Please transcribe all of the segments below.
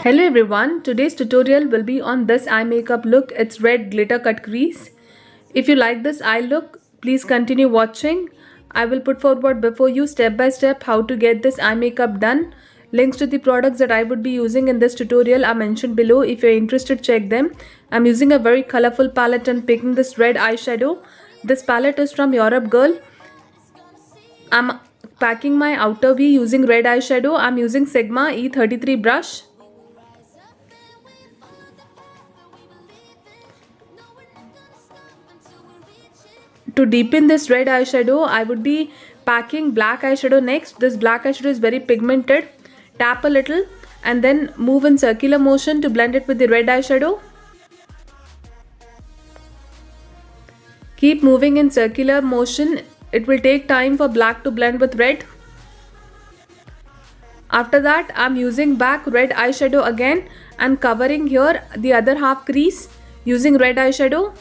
Hello everyone, today's tutorial will be on this eye makeup look. It's red glitter cut crease. If you like this eye look, please continue watching. I will put forward before you step by step how to get this eye makeup done. Links to the products that I would be using in this tutorial are mentioned below. If you're interested, check them. I'm using a very colorful palette and picking this red eyeshadow. This palette is from Europe Girl. I'm packing my outer V using red eyeshadow. I'm using Sigma E33 brush. To deepen this red eyeshadow, I would be packing black eyeshadow next. This black eyeshadow is very pigmented. Tap a little and then move in circular motion to blend it with the red eyeshadow. Keep moving in circular motion. It will take time for black to blend with red. After that, I'm using back red eyeshadow again and covering here the other half crease using red eyeshadow.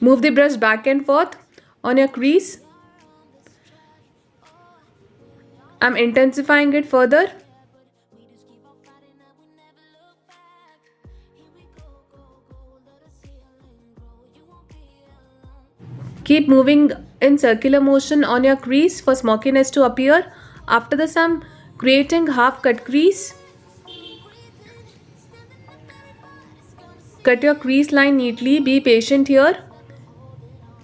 Move the brush back and forth on your crease. I'm intensifying it further. Keep moving in circular motion on your crease for smokiness to appear. After this, I'm creating half cut crease. Cut your crease line neatly. Be patient here.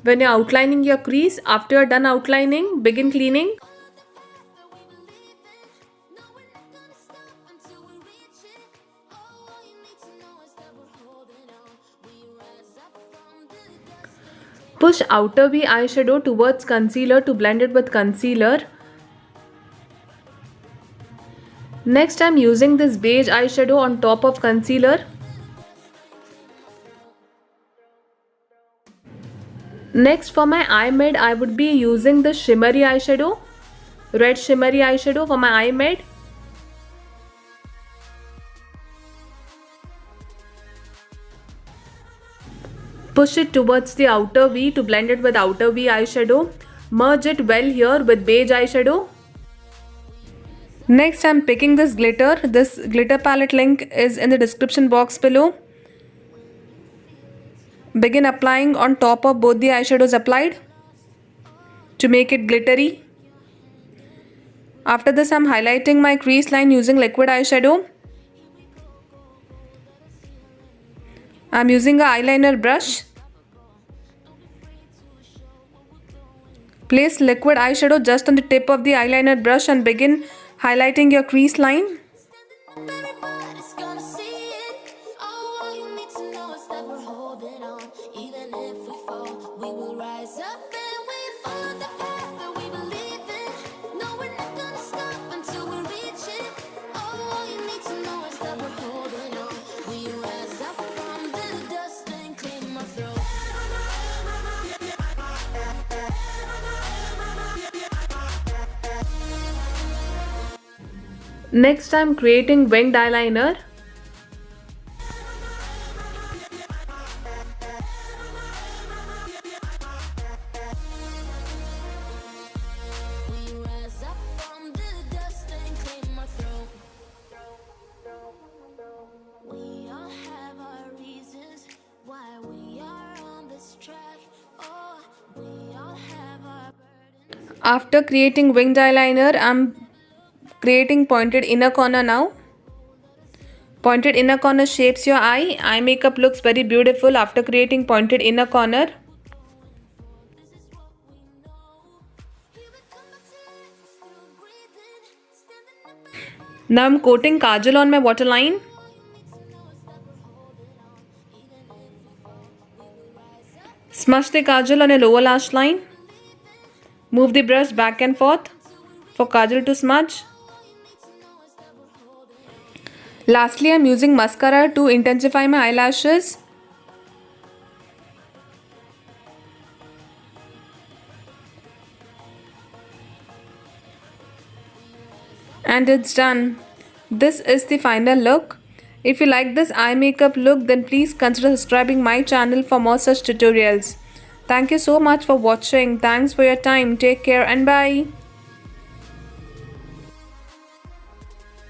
When you're outlining your crease, after you're done outlining, begin cleaning. Push outer V eyeshadow towards concealer to blend it with concealer. Next, I'm using this beige eyeshadow on top of concealer. Next, for my eye mid, I would be using the shimmery eyeshadow, red shimmery eyeshadow for my eye mid. Push it towards the outer V to blend it with outer V eyeshadow. Merge it well here with beige eyeshadow. Next, I'm picking this glitter. This glitter palette link is in the description box below. Begin applying on top of both the eyeshadows applied to make it glittery. After this, I'm highlighting my crease line using liquid eyeshadow. I'm using an eyeliner brush. Place liquid eyeshadow just on the tip of the eyeliner brush and begin highlighting your crease line. Next, I'm creating winged eyeliner. After creating winged eyeliner, I'm creating pointed inner corner now. Pointed inner corner shapes your eye. Eye makeup looks very beautiful after creating pointed inner corner. Now I'm coating kajal on my waterline. Smudge the kajal on a lower lash line. Move the brush back and forth for kajal to smudge. Lastly, I'm using mascara to intensify my eyelashes. And it's done. This is the final look. If you like this eye makeup look, then please consider subscribing my channel for more such tutorials. Thank you so much for watching. Thanks for your time. Take care and bye.